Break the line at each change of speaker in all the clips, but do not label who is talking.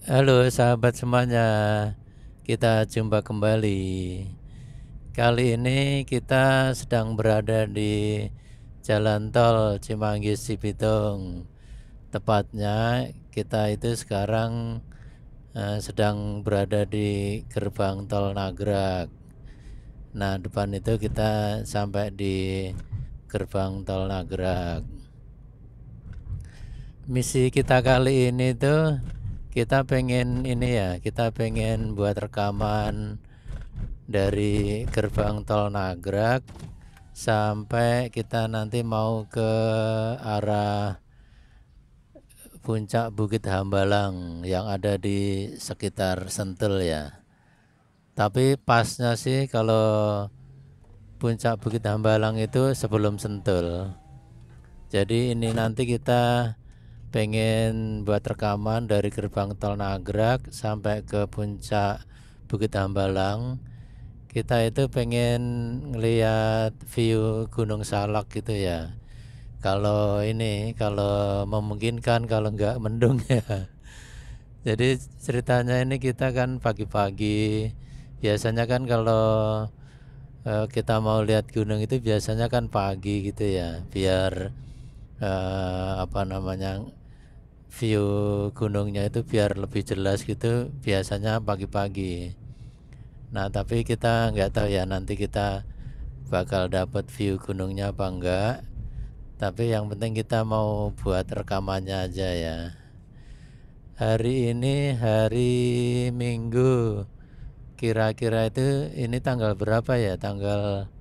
Halo sahabat semuanya, kita jumpa kembali. Kali ini kita sedang berada di Jalan Tol Cimanggis Cibitung. Tepatnya kita itu sekarang sedang berada di gerbang tol Nagrag. Nah, depan itu kita sampai di gerbang tol Nagrag. Misi kita kali ini tuh kita pengen kita pengen buat rekaman dari gerbang tol Nagrag sampai kita nanti mau ke arah puncak Bukit Hambalang yang ada di sekitar Sentul ya. Tapi pasnya sih kalau puncak Bukit Hambalang itu sebelum Sentul. Jadi ini nanti kita pengen buat rekaman dari gerbang tol Nagrag sampai ke puncak Bukit Hambalang. Kita itu pengen ngelihat view Gunung Salak gitu ya. Kalau memungkinkan, kalau nggak mendung ya. Jadi ceritanya ini kita kan pagi-pagi. Biasanya kan kalau kita mau lihat gunung itu biasanya kan pagi gitu ya, biar apa namanya, view gunungnya itu biar lebih jelas gitu. Biasanya pagi-pagi. Nah, tapi kita nggak tahu ya nanti kita bakal dapat view gunungnya apa enggak. Tapi yang penting kita mau buat rekamannya aja ya. Hari ini hari Minggu. Kira-kira itu ini tanggal berapa ya? Tanggal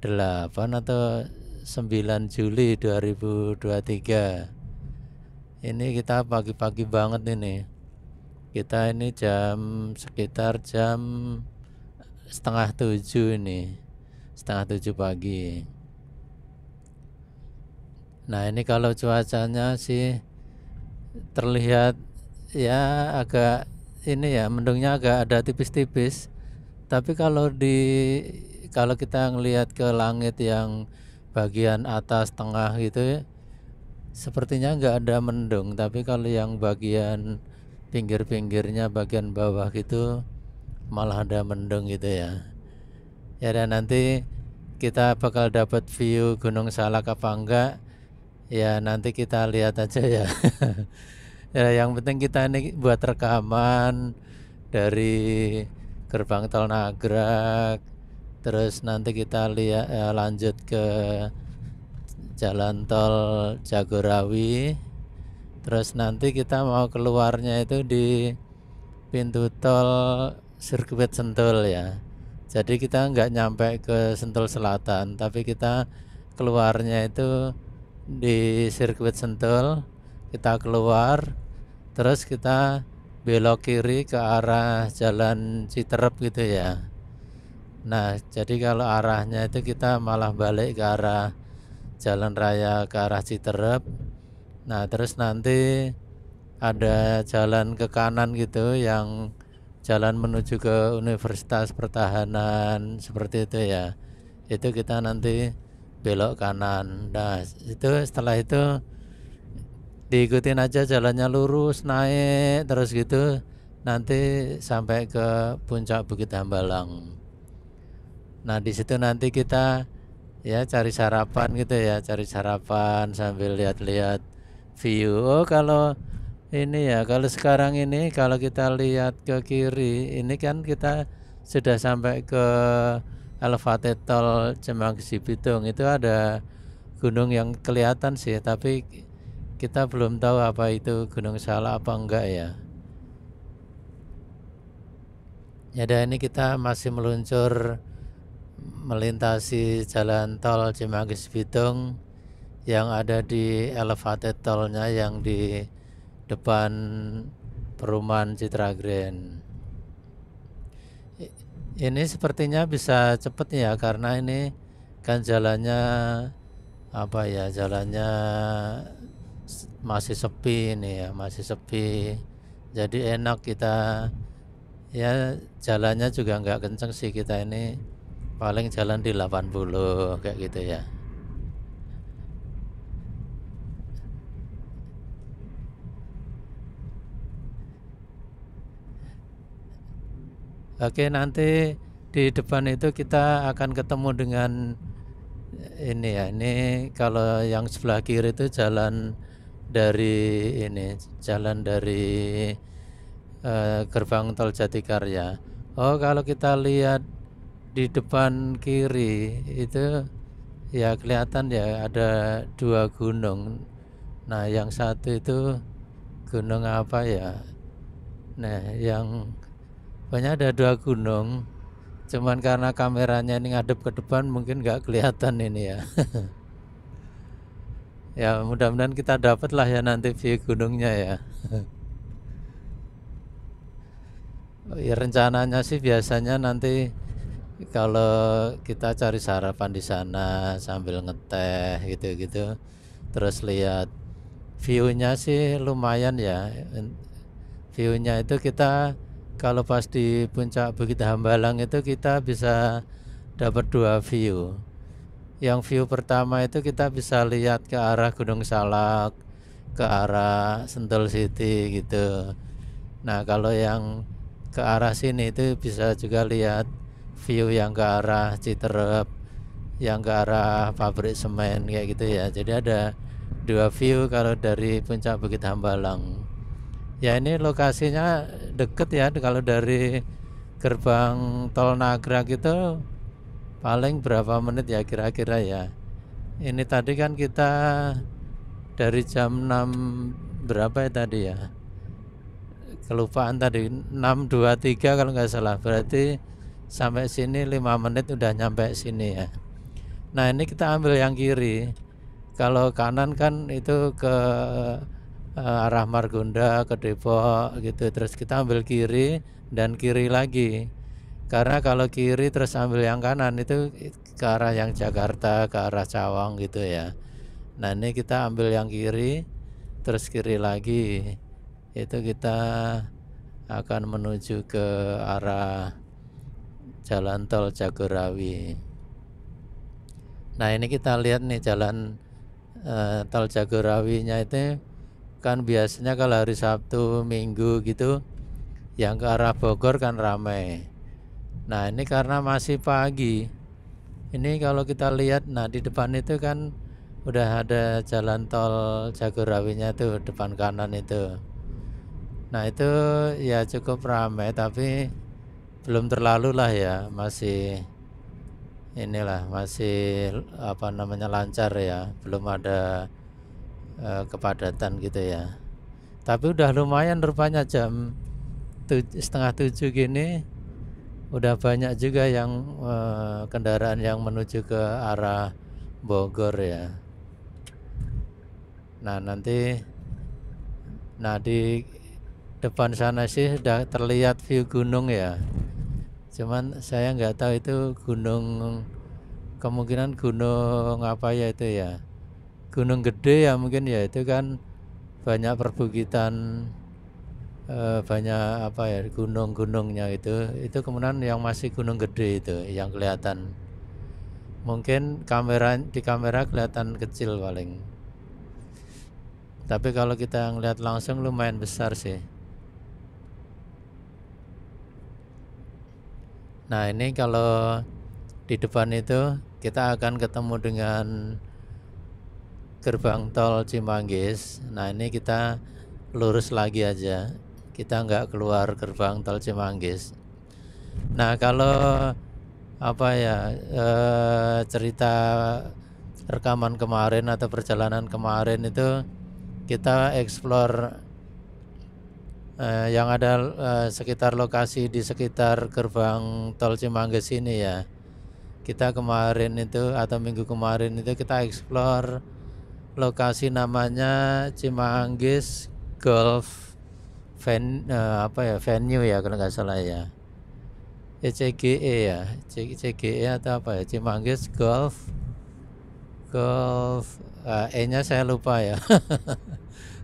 8 atau 9 Juli 2023. Ini kita pagi-pagi banget ini. Kita ini sekitar jam setengah 7 ini. Setengah 7 pagi. Nah, ini kalau cuacanya sih terlihat ya agak ini ya, mendungnya agak ada tipis-tipis. Tapi kalau kita ngelihat ke langit yang bagian atas tengah gitu ya, sepertinya nggak ada mendung. Tapi kalau yang bagian pinggir-pinggirnya, bagian bawah gitu malah ada mendung gitu ya. Ya, dan nanti kita bakal dapat view Gunung Salak apa enggak ya, nanti kita lihat aja ya. Ya, yang penting kita ini buat rekaman dari gerbang tol Nagrag, terus nanti kita lihat lanjut ke jalan tol Jagorawi, terus nanti kita mau keluarnya itu di pintu tol sirkuit Sentul ya. Jadi kita nggak nyampe ke Sentul Selatan, tapi kita keluarnya itu di sirkuit Sentul. Kita keluar, terus kita belok kiri ke arah jalan Citerep gitu ya. Nah, jadi kalau arahnya itu kita malah balik ke arah jalan raya ke arah Citerep. Nah, terus nanti ada jalan ke kanan gitu yang jalan menuju ke Universitas Pertahanan seperti itu ya. Itu kita nanti belok kanan. Nah, itu setelah itu diikutin aja jalannya lurus naik terus gitu, nanti sampai ke puncak Bukit Hambalang. Nah, di situ nanti kita ya cari sarapan gitu ya, cari sarapan sambil lihat-lihat view. Oh, kalau sekarang ini kalau kita lihat ke kiri ini kan kita sudah sampai ke elevated tol Cimanggis Cibitung. Itu ada gunung yang kelihatan sih, tapi kita belum tahu apa itu Gunung Salak apa enggak ya. Ya, dan ini kita masih meluncur melintasi jalan tol Cimanggis Cibitung yang ada di elevated tolnya yang di depan perumahan Citra Grand. Ini sepertinya bisa cepet ya, karena ini kan jalannya jalannya masih sepi ini ya, masih sepi. Jadi enak kita ya, jalannya juga nggak kenceng sih, kita ini paling jalan di 80 kayak gitu ya. Oke, nanti di depan itu kita akan ketemu dengan ini ya. Ini kalau yang sebelah kiri itu jalan dari gerbang tol Jatikarya. Oh, kalau kita lihat di depan kiri itu ya kelihatan ya ada dua gunung. Nah, yang satu itu gunung apa ya? Nah, yang banyak ada dua gunung. Cuman karena kameranya ini ngadep ke depan mungkin nggak kelihatan ini ya. Ya mudah-mudahan kita dapat lah ya nanti view gunungnya ya. Ya rencananya sih biasanya nanti kalau kita cari sarapan di sana sambil ngeteh gitu-gitu, terus lihat view-nya sih lumayan ya. View-nya itu kita kalau pas di puncak Bukit Hambalang itu kita bisa dapat dua view. Yang view pertama itu kita bisa lihat ke arah Gunung Salak, ke arah Sentul City gitu. Nah, kalau yang ke arah sini itu bisa juga lihat view yang ke arah Citerep, yang ke arah pabrik semen kayak gitu ya. Jadi ada dua view kalau dari puncak Bukit Hambalang. Ya ini lokasinya deket ya, kalau dari gerbang tol Nagrag itu paling berapa menit ya kira-kira ya. Ini tadi kan kita dari jam 6 berapa ya tadi ya, kelupaan tadi, 6.23 kalau nggak salah, berarti sampai sini 5 menit udah nyampe sini ya. Nah ini kita ambil yang kiri, kalau kanan kan itu ke arah Margonda, ke Depok gitu, terus kita ambil kiri dan kiri lagi, karena kalau kiri terus ambil yang kanan itu ke arah yang Jakarta, ke arah Cawang gitu ya. Nah ini kita ambil yang kiri terus kiri lagi, itu kita akan menuju ke arah jalan tol Jagorawi. Nah ini kita lihat nih jalan tol Jagorawinya itu kan biasanya kalau hari Sabtu Minggu gitu yang ke arah Bogor kan ramai. Nah ini karena masih pagi, ini kalau kita lihat, nah di depan itu kan udah ada jalan tol Jagorawinya tuh depan kanan itu. Nah itu ya cukup ramai, tapi belum terlalu lah ya, masih apa namanya lancar ya, belum ada kepadatan gitu ya. Tapi udah lumayan rupanya jam 6:30 gini udah banyak juga yang kendaraan yang menuju ke arah Bogor ya. Nah di depan sana sih sudah terlihat view gunung ya. Cuman saya nggak tahu itu gunung, kemungkinan gunung apa ya itu ya. Gunung gede ya mungkin ya, itu kan banyak perbukitan, banyak apa ya gunung-gunungnya itu kemudian yang masih gunung gede itu yang kelihatan. Mungkin di kamera kelihatan kecil paling, tapi kalau kita ngeliat langsung lumayan besar sih. Nah ini kalau di depan itu kita akan ketemu dengan gerbang tol Cimanggis. Nah ini kita lurus lagi aja, kita nggak keluar gerbang tol Cimanggis. Nah kalau apa ya, cerita rekaman kemarin atau perjalanan kemarin itu kita explore yang ada sekitar lokasi di sekitar gerbang tol Cimanggis ini ya. Kita kemarin itu atau minggu kemarin itu kita explore lokasi namanya Cimanggis Golf Venue ya kalau nggak salah ya. CGE ya, CGE atau apa ya, Cimanggis Golf E-nya saya lupa ya.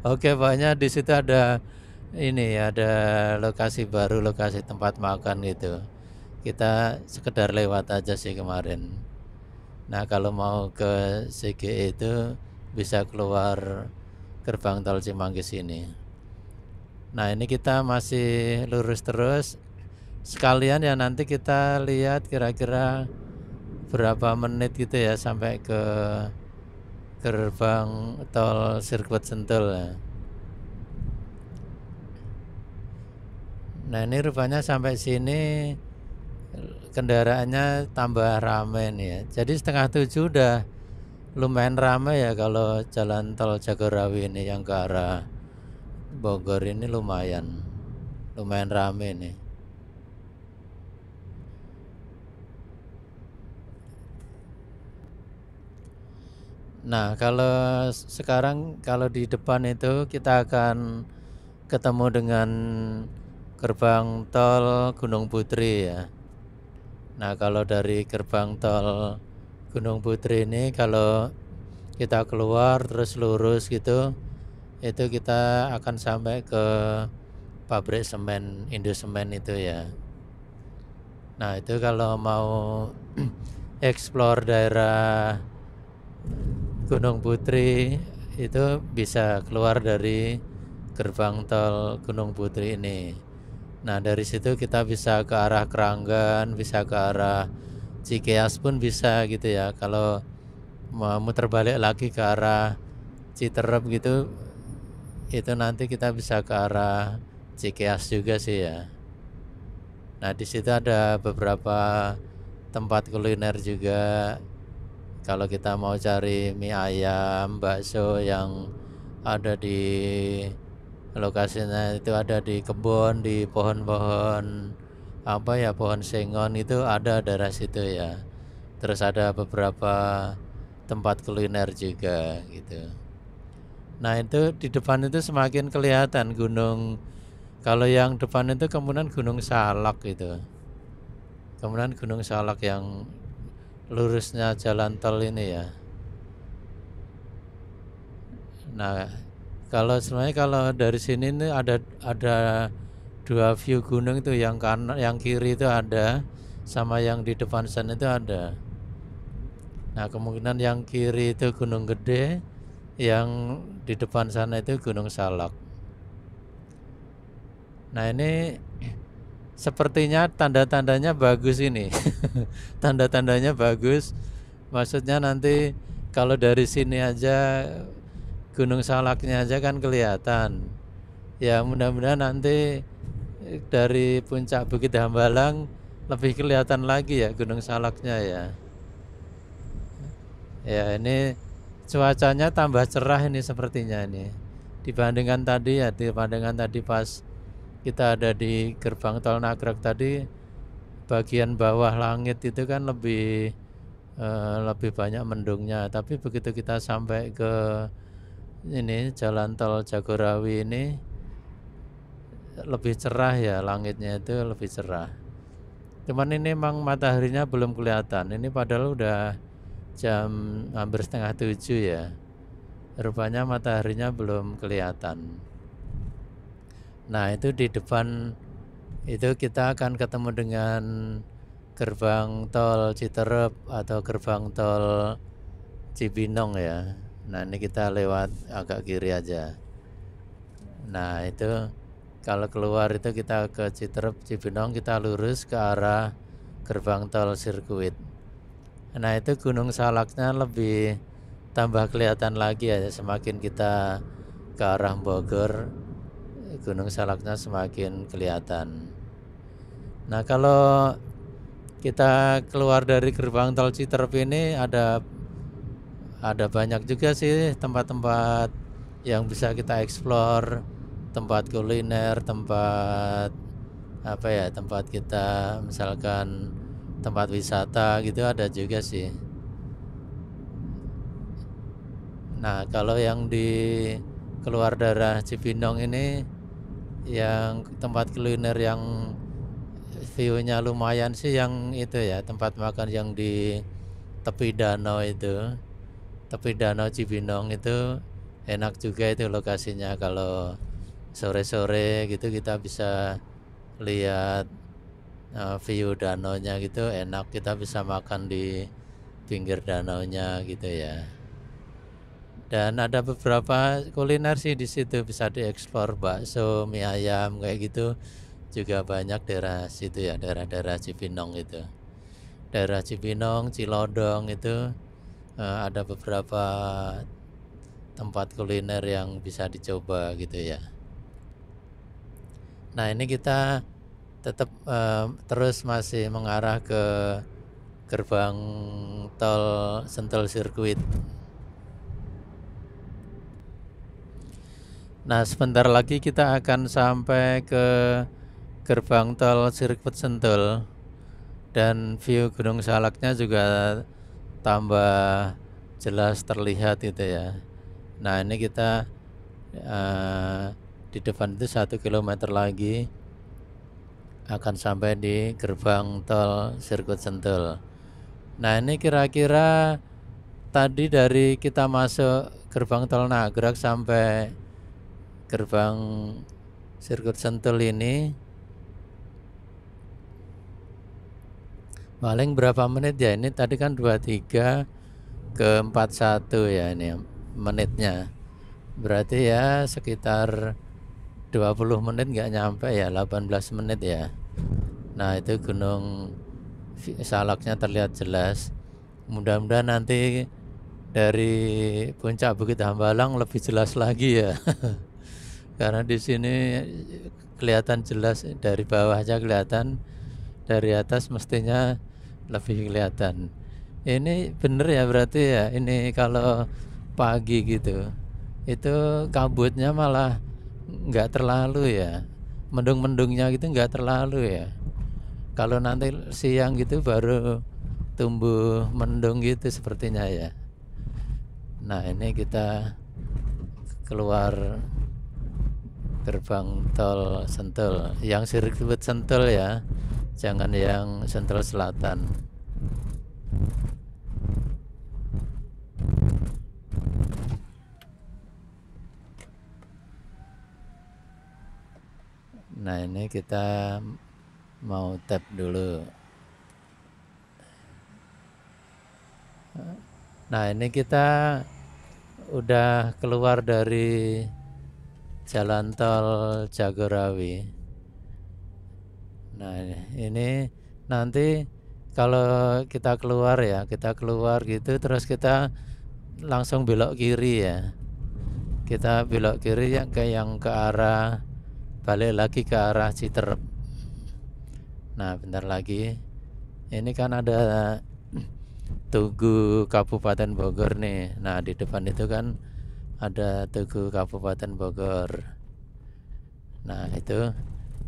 Oke, pokoknya di situ ada ada lokasi baru, lokasi tempat makan gitu. Kita sekedar lewat aja sih kemarin. Nah kalau mau ke CGE itu bisa keluar gerbang tol Cimanggis ini. Nah ini kita masih lurus terus sekalian ya nanti kita lihat kira-kira berapa menit gitu ya sampai ke gerbang tol sirkuit Sentul ya. Nah ini rupanya sampai sini kendaraannya tambah rame nih ya. Jadi 6:30 udah lumayan rame ya kalau jalan tol Jagorawi ini yang ke arah Bogor ini lumayan rame nih. Nah kalau sekarang kalau di depan itu kita akan ketemu dengan gerbang tol Gunung Putri ya. Nah kalau dari gerbang tol Gunung Putri ini kalau kita keluar terus lurus gitu, itu kita akan sampai ke pabrik semen Indosemen itu ya. Nah itu kalau mau explore daerah Gunung Putri itu bisa keluar dari gerbang tol Gunung Putri ini. Nah dari situ kita bisa ke arah Keranggan, bisa ke arah Cikeas pun bisa gitu ya. Kalau mau muter balik lagi ke arah Citerep gitu, itu nanti kita bisa ke arah Cikeas juga sih ya. Nah di situ ada beberapa tempat kuliner juga. Kalau kita mau cari mie ayam, bakso yang ada di lokasinya itu ada di kebun, di pohon-pohon apa ya, pohon sengon itu ada daerah situ ya. Terus ada beberapa tempat kuliner juga gitu. Nah itu di depan itu semakin kelihatan gunung. Kalau yang depan itu kemudian Gunung Salak gitu. Kemudian Gunung Salak yang lurusnya jalan tol ini ya. Nah, kalau sebenarnya kalau dari sini ini ada dua view gunung itu, yang kanan, yang kiri itu ada, sama yang di depan sana itu ada. Nah, kemungkinan yang kiri itu Gunung Gede, yang di depan sana itu Gunung Salak. Nah, ini sepertinya tanda-tandanya bagus ini. Tanda-tandanya bagus. Maksudnya nanti kalau dari sini aja Gunung Salaknya aja kan kelihatan. Ya mudah-mudahan nanti dari puncak Bukit Hambalang lebih kelihatan lagi ya Gunung Salaknya ya. Ya ini cuacanya tambah cerah ini sepertinya ini. Dibandingkan tadi pas kita ada di gerbang tol Nagrek tadi, bagian bawah langit itu kan lebih banyak mendungnya. Tapi begitu kita sampai ke ini jalan tol Jagorawi ini lebih cerah ya, langitnya itu lebih cerah. Cuman ini memang mataharinya belum kelihatan. Ini padahal udah jam hampir 6:30 ya. Rupanya mataharinya belum kelihatan. Nah itu di depan itu kita akan ketemu dengan gerbang tol Citerep atau gerbang tol Cibinong ya. Nah ini kita lewat agak kiri aja. Nah itu kalau keluar itu kita ke Citerep Cibinong, kita lurus ke arah gerbang tol sirkuit. Nah itu Gunung Salaknya lebih tambah kelihatan lagi ya, semakin kita ke arah Bogor Gunung Salaknya semakin kelihatan. Nah kalau kita keluar dari gerbang tol Citerep ini ada banyak juga sih tempat-tempat yang bisa kita explore, tempat kuliner, tempat apa ya, tempat kita misalkan tempat wisata gitu ada juga sih. Nah kalau yang di keluar daerah Cibinong ini, yang tempat kuliner yang view-nya lumayan sih yang itu ya, tempat makan yang di tepi danau itu, tepi danau Cibinong itu enak juga itu lokasinya. Kalau sore-sore gitu kita bisa lihat view danaunya gitu, enak, kita bisa makan di pinggir danaunya gitu ya. Dan ada beberapa kuliner sih di situ bisa dieksplor, bakso, mie ayam kayak gitu. juga banyak daerah situ ya, daerah-daerah Cibinong itu. Daerah Cibinong, Cilodong itu ada beberapa tempat kuliner yang bisa dicoba gitu ya. Nah ini kita tetap terus masih mengarah ke gerbang tol Sentul Sirkuit. Nah sebentar lagi kita akan sampai ke gerbang tol Sirkuit Sentul, dan view Gunung Salaknya juga tambah jelas terlihat gitu ya. Nah ini kita di depan itu 1 kilometer lagi akan sampai di gerbang tol Sirkuit Sentul. Nah ini kira-kira tadi dari kita masuk gerbang tol Nagrag sampai gerbang Sirkuit Sentul ini paling berapa menit ya? Ini tadi kan 23 ke 41 ya ini menitnya. Berarti ya sekitar 20 menit nggak nyampe ya, 18 menit ya. Nah itu Gunung Salaknya terlihat jelas. Mudah-mudahan nanti dari puncak Bukit Hambalang lebih jelas lagi ya. Karena di sini kelihatan jelas, dari bawah aja kelihatan, dari atas mestinya lebih kelihatan. Ini bener ya berarti ya, ini kalau pagi gitu itu kabutnya malah nggak terlalu ya, mendung-mendungnya gitu nggak terlalu ya. Kalau nanti siang gitu baru tumbuh mendung gitu sepertinya ya. Nah ini kita keluar gerbang tol Sentul, yang sirkuit Sentul ya, jangan yang Sentul Selatan. Nah ini kita mau tap dulu. Nah ini kita udah keluar dari jalan tol Jagorawi. Nah ini nanti kalau kita keluar ya, kita keluar gitu terus kita langsung belok kiri ya. Kita belok kiri yang ke arah, balik lagi ke arah Citerep. Nah bentar lagi ini kan ada Tugu Kabupaten Bogor nih. Nah di depan itu kan ada Tugu Kabupaten Bogor. Nah itu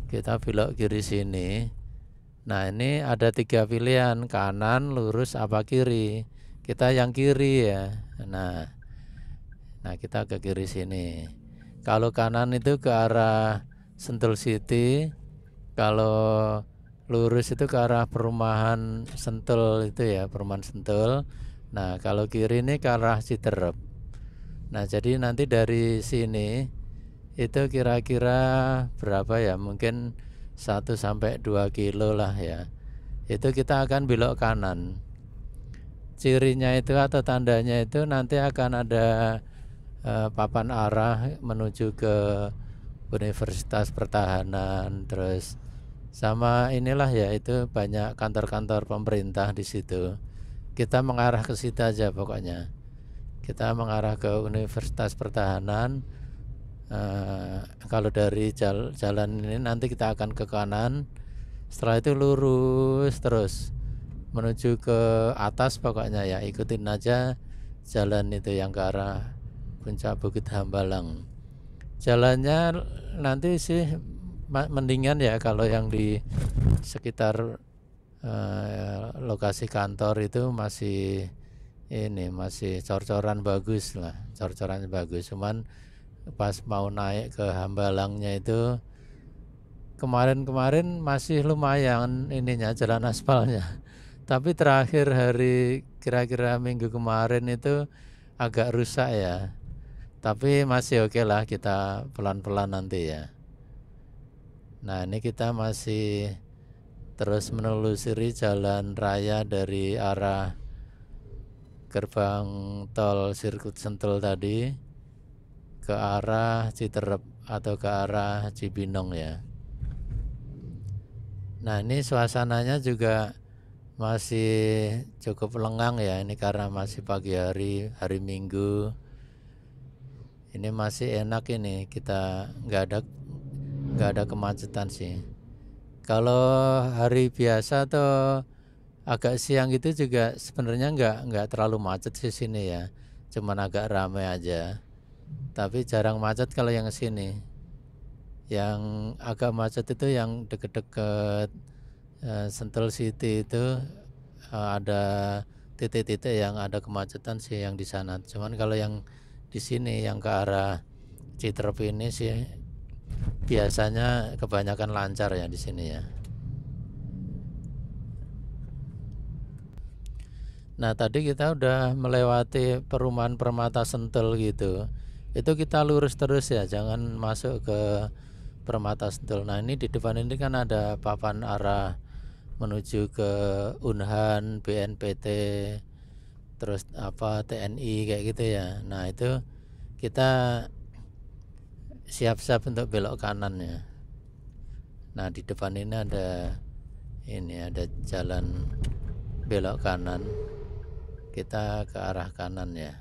kita belok kiri sini. Nah ini ada 3 pilihan, kanan, lurus, apa kiri. Kita yang kiri ya. Nah kita ke kiri sini. Kalau kanan itu ke arah Sentul City, kalau lurus itu ke arah perumahan Sentul itu ya, perumahan Sentul. Nah kalau kiri ini ke arah Citerep. Nah jadi nanti dari sini itu kira-kira berapa ya, mungkin 1-2 kilo lah ya. Itu kita akan belok kanan. Cirinya itu atau tandanya itu nanti akan ada papan arah menuju ke Universitas Pertahanan, terus sama inilah ya, itu banyak kantor-kantor pemerintah di situ. Kita mengarah ke situ aja pokoknya. Kita mengarah ke Universitas Pertahanan. Kalau dari jalan ini nanti kita akan ke kanan. Setelah itu lurus terus menuju ke atas pokoknya ya, ikutin aja jalan itu yang ke arah puncak Bukit Hambalang. Jalannya nanti sih mendingan ya kalau yang di sekitar lokasi kantor itu masih cor-coran bagus lah, cor-coran bagus. Cuman pas mau naik ke Hambalangnya itu kemarin masih lumayan ininya, jalan aspalnya. Tapi terakhir hari kira-kira minggu kemarin itu agak rusak ya. Tapi masih oke lah, kita pelan-pelan nanti ya. Nah ini kita masih terus menelusuri jalan raya dari arah gerbang tol Sirkuit Sentul tadi ke arah Citerep atau ke arah Cibinong ya. Nah ini suasananya juga masih cukup lengang ya, ini karena masih pagi hari, hari Minggu. Ini masih enak, ini kita nggak ada kemacetan sih. Kalau hari biasa atau agak siang itu juga sebenarnya nggak terlalu macet sih sini ya, cuman agak ramai aja. Tapi jarang macet kalau yang sini. Yang agak macet itu yang deket-deket Sentul City itu, ada titik-titik yang ada kemacetan sih yang di sana. Cuman kalau yang di sini yang ke arah Citerep ini sih biasanya kebanyakan lancar ya di sini ya. Nah tadi kita udah melewati perumahan Permata Sentul gitu. Itu kita lurus terus ya, jangan masuk ke Permata Sentul. Nah ini di depan ini kan ada papan arah menuju ke Unhan, BNPT, terus apa TNI kayak gitu ya. Nah itu kita siap-siap untuk belok kanan ya. Nah di depan ini ada jalan belok kanan. Kita ke arah kanan ya.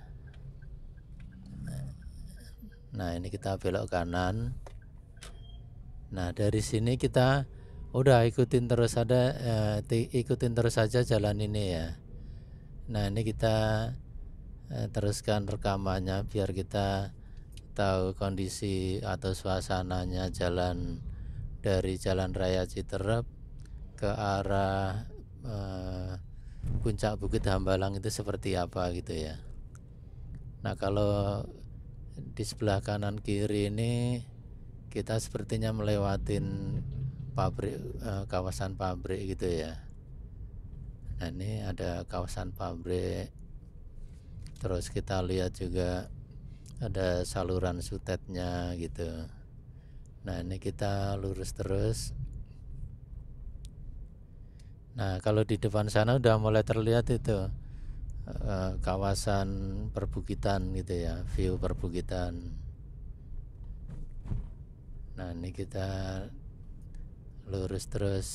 Nah ini kita belok kanan. Nah dari sini kita udah ikutin terus saja jalan ini ya. Nah ini kita teruskan rekamannya biar kita tahu kondisi atau suasananya jalan dari Jalan Raya Citerep ke arah Puncak Bukit Hambalang itu seperti apa gitu ya. Nah kalau di sebelah kanan kiri ini kita sepertinya melewatin pabrik, kawasan pabrik gitu ya. Nah ini ada kawasan pabrik. Terus kita lihat juga ada saluran sutetnya gitu. Nah ini kita lurus terus. Nah kalau di depan sana udah mulai terlihat itu kawasan perbukitan gitu ya, view perbukitan. Nah ini kita lurus terus.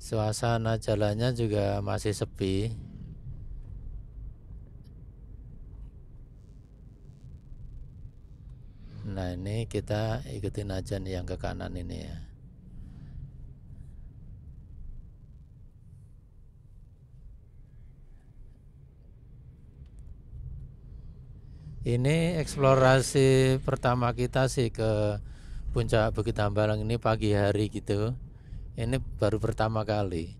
Suasana jalannya juga masih sepi. Nah ini kita ikutin aja nih yang ke kanan ini ya. Ini eksplorasi pertama kita sih ke Puncak Bukit Hambalang ini pagi hari gitu. Ini baru pertama kali.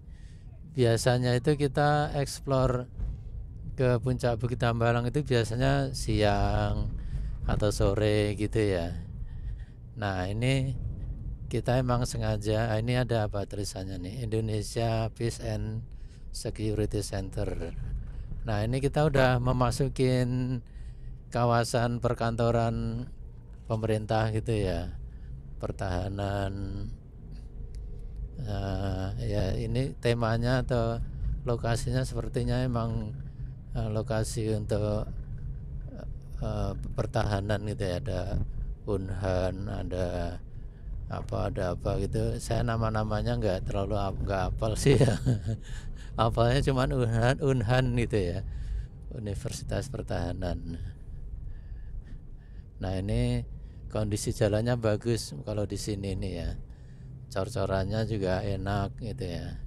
Biasanya itu kita eksplor ke Puncak Bukit Hambalang itu biasanya siang atau sore gitu ya. Nah ini kita emang sengaja, ini ada apa tulisannya nih, Indonesia Peace and Security Center. Nah ini kita udah memasukin kawasan perkantoran pemerintah gitu ya, pertahanan. Ya ini temanya atau lokasinya sepertinya emang lokasi untuk pertahanan gitu ya. Ada Unhan, ada apa gitu. Saya nama-namanya nggak terlalu nggak hafal sih ya. Hafalnya cuman Unhan gitu ya, Universitas Pertahanan. Nah ini kondisi jalannya bagus kalau di sini nih ya, cor-corannya juga enak gitu ya.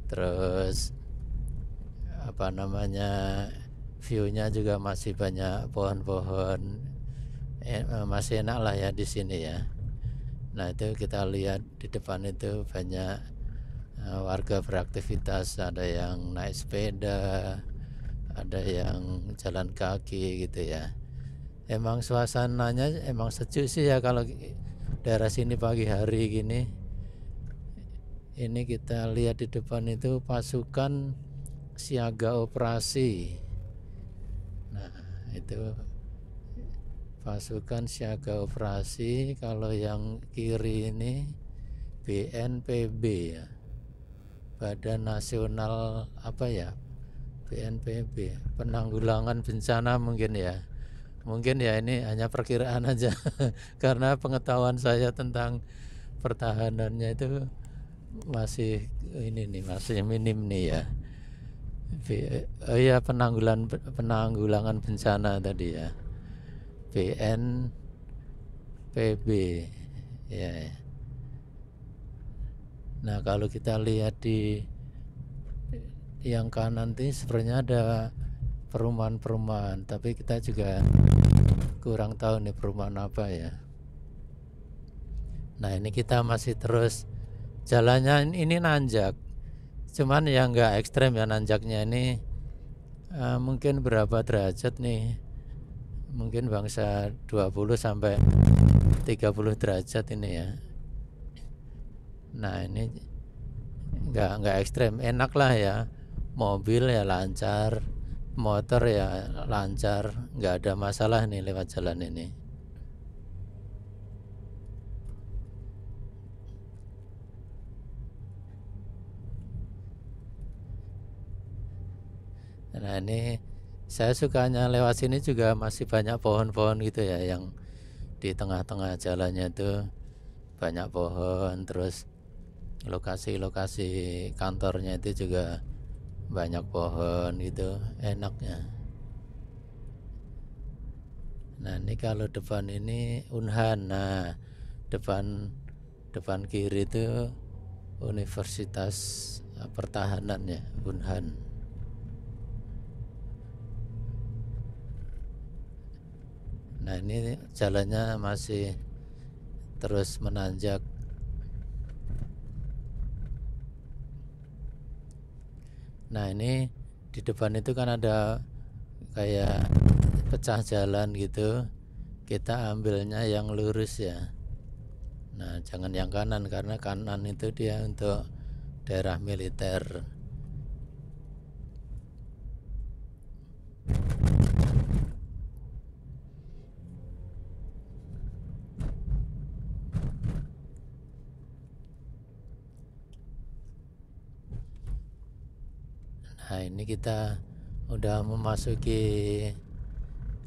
Terus apa namanya, viewnya juga masih banyak pohon-pohon, masih enak lah ya di sini ya. Nah itu kita lihat di depan itu banyak warga beraktivitas, ada yang naik sepeda, ada yang jalan kaki gitu ya. Emang suasananya emang sejuk sih ya kalau daerah sini pagi hari gini. Ini kita lihat di depan itu pasukan siaga operasi. Nah itu pasukan siaga operasi. Kalau yang kiri ini BNPB ya, Badan Nasional apa ya, BNPB, penanggulangan bencana mungkin ya. Mungkin ya ini hanya perkiraan aja karena pengetahuan saya tentang pertahanannya itu masih ini nih, masih minim nih ya. Oh ya, penanggulangan bencana tadi ya, BNPB ya. Nah kalau kita lihat di yang kanan ini sebenarnya ada perumahan-perumahan, tapi kita juga kurang tahu nih perumahan apa ya. Nah ini kita masih terus jalannya ini nanjak, cuman ya nggak ekstrem ya nanjaknya ini. Mungkin berapa derajat nih, mungkin bangsa 20 sampai 30 derajat ini ya. Nah ini nggak ekstrem, enak lah ya, mobil ya lancar, motor ya lancar, nggak ada masalah nih lewat jalan ini. Nah ini saya sukanya lewat sini juga masih banyak pohon-pohon gitu ya, yang di tengah-tengah jalannya itu banyak pohon, terus lokasi-lokasi kantornya itu juga banyak pohon gitu, enaknya. Nah ini kalau depan ini Unhan. Nah depan kiri itu Universitas Pertahanan ya, Unhan. Nah ini jalannya masih terus menanjak. Nah ini di depan itu kan ada kayak pecah jalan gitu, kita ambilnya yang lurus ya. Nah jangan yang kanan, karena kanan itu dia untuk daerah militer. Nah ini kita udah memasuki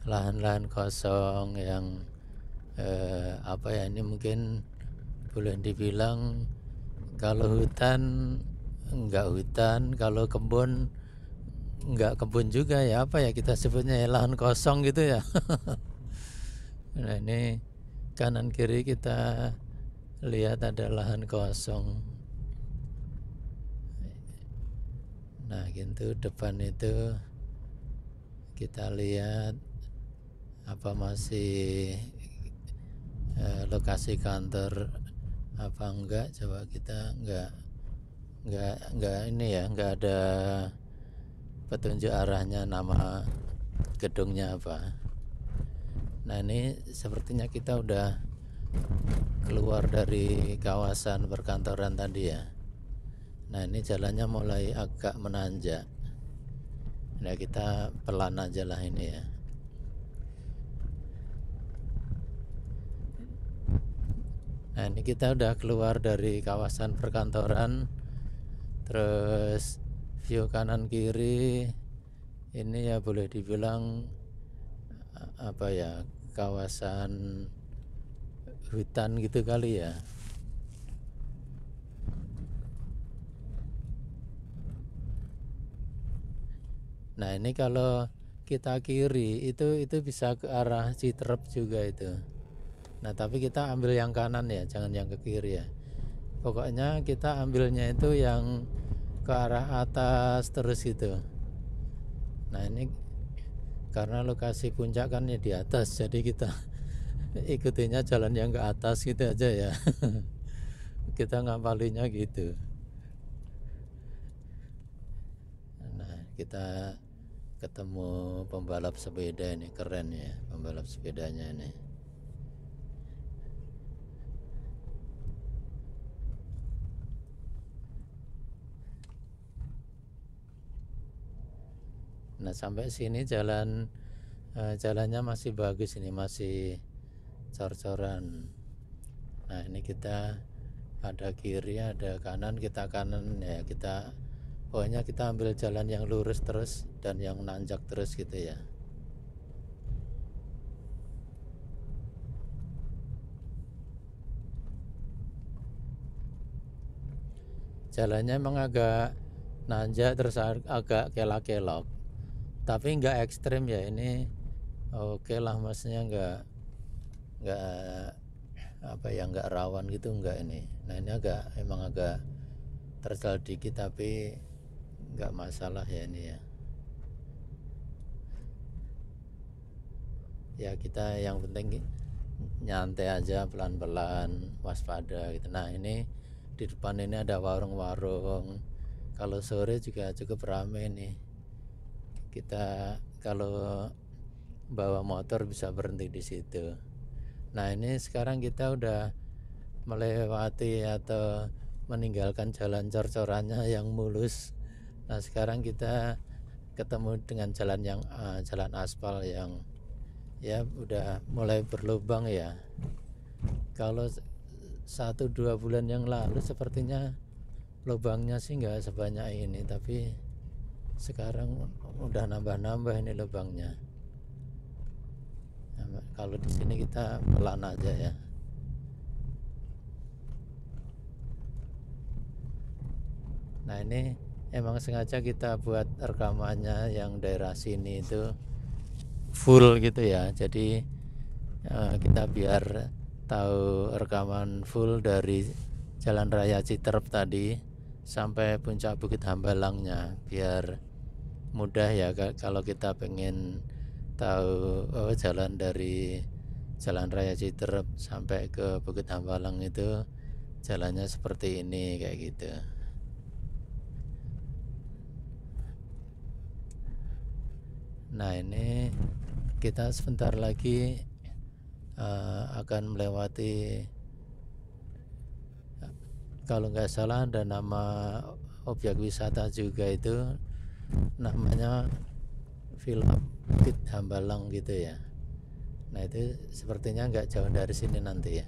lahan-lahan kosong yang apa ya, ini mungkin boleh dibilang kalau hutan enggak hutan, kalau kebun enggak kebun juga ya, apa ya kita sebutnya ya, lahan kosong gitu ya. Nah ini kanan kiri kita lihat ada lahan kosong. Nah gitu depan itu kita lihat apa masih lokasi kantor apa enggak, coba kita enggak ini ya, enggak ada petunjuk arahnya, nama gedungnya apa. Nah ini sepertinya kita udah keluar dari kawasan perkantoran tadi ya. Nah ini jalannya mulai agak menanjak. Nah kita pelan aja lah ini ya. Nah ini kita udah keluar dari kawasan perkantoran. Terus view kanan kiri ini ya boleh dibilang apa ya, kawasan hutan gitu kali ya. Nah ini kalau kita kiri itu bisa ke arah Citerep juga itu. Nah tapi kita ambil yang kanan ya, jangan yang ke kiri ya. Pokoknya kita ambilnya itu yang ke arah atas terus gitu. Nah ini karena lokasi puncak kan ya di atas, jadi kita ikutinya jalan yang ke atas gitu aja ya. Kita ngapalinya gitu. Nah kita ketemu pembalap sepeda ini, keren ya pembalap sepedanya ini. Nah sampai sini jalannya masih bagus, ini masih cor-coran. Nah ini kita ada kiri ada kanan, kita kanan ya, kita pokoknya kita ambil jalan yang lurus terus dan yang nanjak terus gitu ya. Jalannya emang agak nanjak terus agak kelak-kelok, tapi nggak ekstrim ya ini. Oke lah, maksudnya nggak apa ya, nggak rawan gitu, nggak ini. Nah ini emang agak terjal dikit tapi nggak masalah ya ini ya. Ya kita yang penting nyantai aja, pelan-pelan, waspada gitu. Nah ini di depan ini ada warung-warung. Kalau sore juga cukup ramai nih. Kita kalau bawa motor bisa berhenti di situ. Nah ini sekarang kita udah melewati atau meninggalkan jalan cor-corannya yang mulus. Nah sekarang kita ketemu dengan jalan aspal yang ya udah mulai berlubang ya. Kalau 1-2 bulan yang lalu sepertinya lubangnya sih nggak sebanyak ini, tapi sekarang udah nambah-nambah ini lubangnya. Nah, kalau di sini kita pelan aja ya. Nah ini emang sengaja kita buat rekamannya yang daerah sini itu full gitu ya. Jadi kita biar tahu rekaman full dari Jalan Raya Citerep tadi sampai puncak Bukit Hambalangnya, biar mudah ya kalau kita pengen tahu jalan dari Jalan Raya Citerep sampai ke Bukit Hambalang itu jalannya seperti ini kayak gitu. Nah ini kita sebentar lagi akan melewati, kalau nggak salah ada nama objek wisata juga itu, namanya Villa Bukit Hambalang gitu ya. Nah itu sepertinya nggak jauh dari sini nanti ya.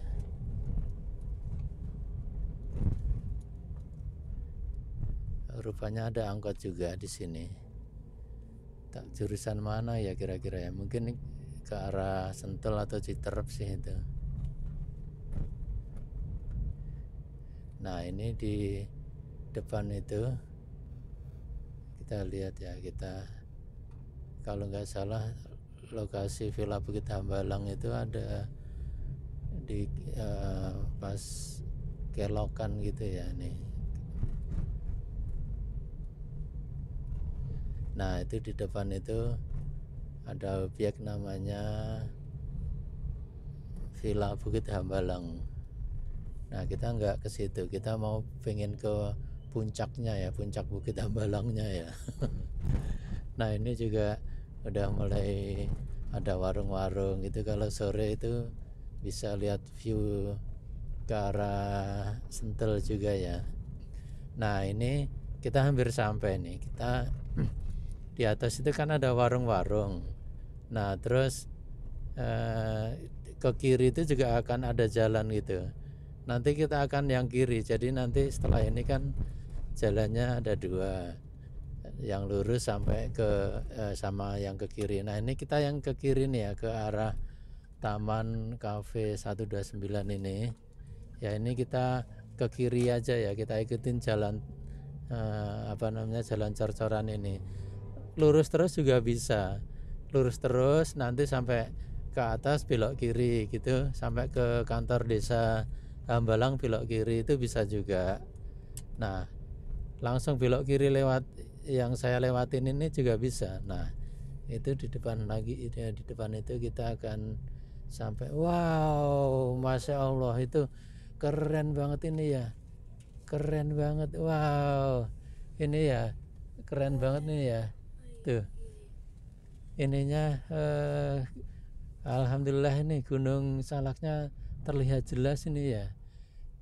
Rupanya ada angkot juga di sini. Tak jurusan mana ya kira-kira ya? Mungkin ke arah Sentul atau Citerep sih itu. Nah ini di depan itu kita lihat ya, kita kalau nggak salah lokasi Villa Bukit Hambalang itu ada di pas kelokan gitu ya nih. Nah itu di depan itu ada objek namanya Villa Bukit Hambalang. Nah kita nggak ke situ, kita mau pengen ke puncaknya ya, puncak Bukit Hambalangnya ya. Nah ini juga udah mulai ada warung-warung gitu, kalau sore itu bisa lihat view ke arah Sentul juga ya. Nah ini kita hampir sampai nih, kita di atas itu kan ada warung-warung. Nah terus ke kiri itu juga akan ada jalan gitu. Nanti kita akan yang kiri, jadi nanti setelah ini kan jalannya ada dua, yang lurus sampai ke sama yang ke kiri. Nah ini kita yang ke kiri nih ya, ke arah Taman Cafe 129 ini ya. Ini kita ke kiri aja ya, kita ikutin jalan jalan cor-coran ini. Lurus terus juga bisa, lurus terus nanti sampai ke atas belok kiri gitu, sampai ke kantor desa Hambalang belok kiri itu bisa juga. Nah langsung belok kiri lewat yang saya lewatin ini juga bisa. Nah itu di depan lagi, di depan itu kita akan sampai. Wow, Masya Allah, itu keren banget ini ya, keren banget. Wow, ini ya keren banget nih ya. Tuh ininya alhamdulillah ini Gunung Salaknya terlihat jelas ini ya.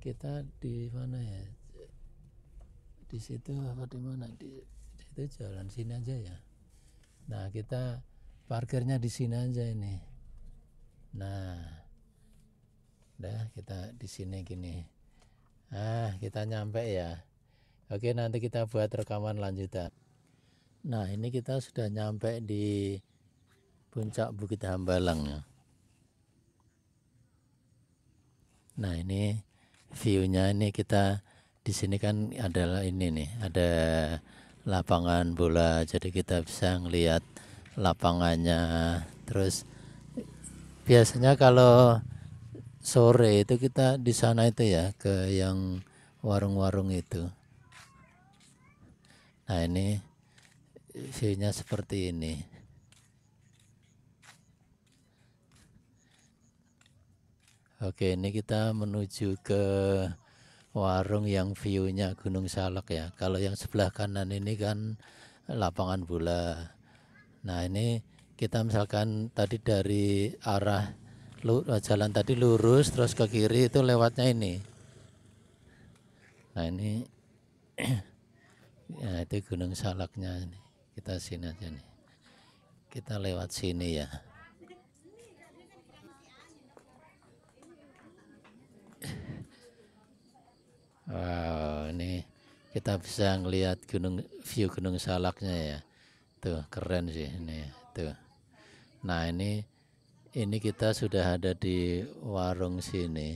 Kita di mana ya? Di situ apa di mana? Di situ jalan sini aja ya. Nah kita parkirnya di sini aja ini. Nah, udah kita di sini gini. Kita nyampe ya. Oke, nanti kita buat rekaman lanjutan. Nah ini kita sudah nyampe di puncak Bukit Hambalang ya. Nah ini viewnya, ini kita Di sini kan adalah ini nih, ada lapangan bola, jadi kita bisa ngelihat lapangannya. Terus biasanya kalau sore itu kita di sana itu ya, ke yang warung-warung itu. Nah ini view-nya seperti ini. Oke, ini kita menuju ke warung yang view-nya Gunung Salak ya. Kalau yang sebelah kanan ini kan lapangan bola. Nah ini kita misalkan tadi dari arah jalan tadi lurus terus ke kiri itu lewatnya ini. Nah ini ya itu Gunung Salaknya ini. Kita sini aja nih. Kita lewat sini ya. Wow, ini kita bisa ngelihat view Gunung Salaknya ya. Tuh keren sih ini. Tuh. Nah ini kita sudah ada di warung sini.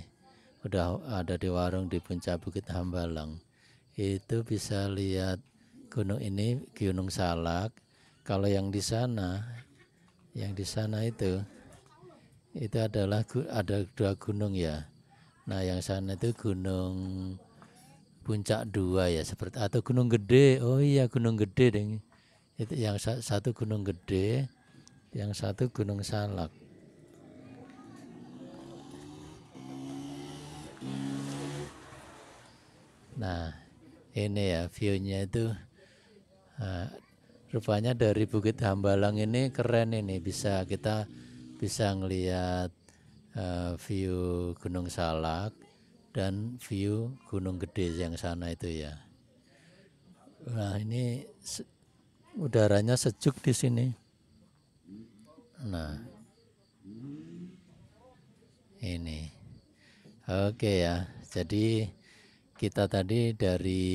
Udah ada di warung di puncak Bukit Hambalang. Itu bisa lihat gunung ini, Gunung Salak. Kalau yang di sana itu adalah ada dua gunung ya. Nah yang sana itu Gunung Puncak 2 ya, seperti atau Gunung Gede. Oh iya Gunung Gede deng. Itu yang satu Gunung Gede, yang satu Gunung Salak. Nah ini ya view-nya itu rupanya dari Bukit Hambalang ini keren, ini kita bisa ngelihat view Gunung Salak dan view Gunung Gede yang sana itu ya. Nah ini udaranya sejuk di sini. Nah ini oke ya, jadi kita tadi dari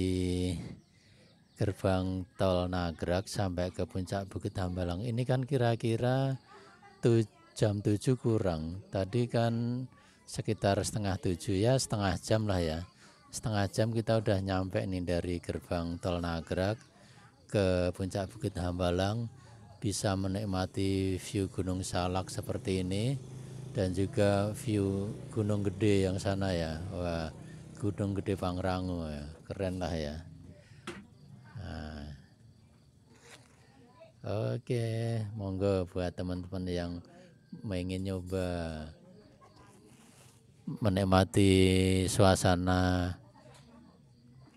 gerbang tol Nagrag sampai ke puncak Bukit Hambalang ini kan kira-kira jam 7 kurang. Tadi kan sekitar setengah 7 ya, setengah jam lah ya. Setengah jam kita udah nyampe nih dari gerbang tol Nagrag ke puncak Bukit Hambalang. Bisa menikmati view Gunung Salak seperti ini dan juga view Gunung Gede yang sana ya. Wah, Gunung Gede Pangrango ya. Keren lah ya. Oke, monggo buat teman-teman yang ingin nyoba menikmati suasana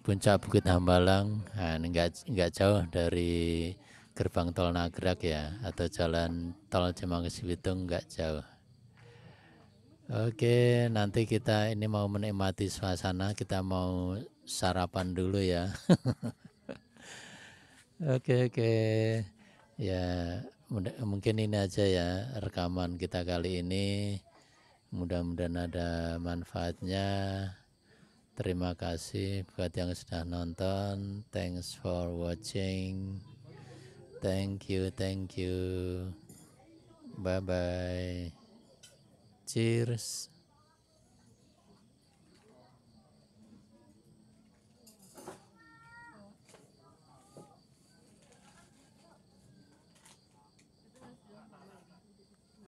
puncak Bukit Hambalang. Nah, ini nggak jauh dari gerbang tol Nagrag ya, atau jalan tol Cimanggis Bitung, nggak jauh. Oke, nanti kita ini mau menikmati suasana, kita mau sarapan dulu ya. Oke. Ya, mungkin ini aja ya rekaman kita kali ini. Mudah-mudahan ada manfaatnya. Terima kasih buat yang sudah nonton. Thanks for watching. Thank you. Bye bye. Cheers.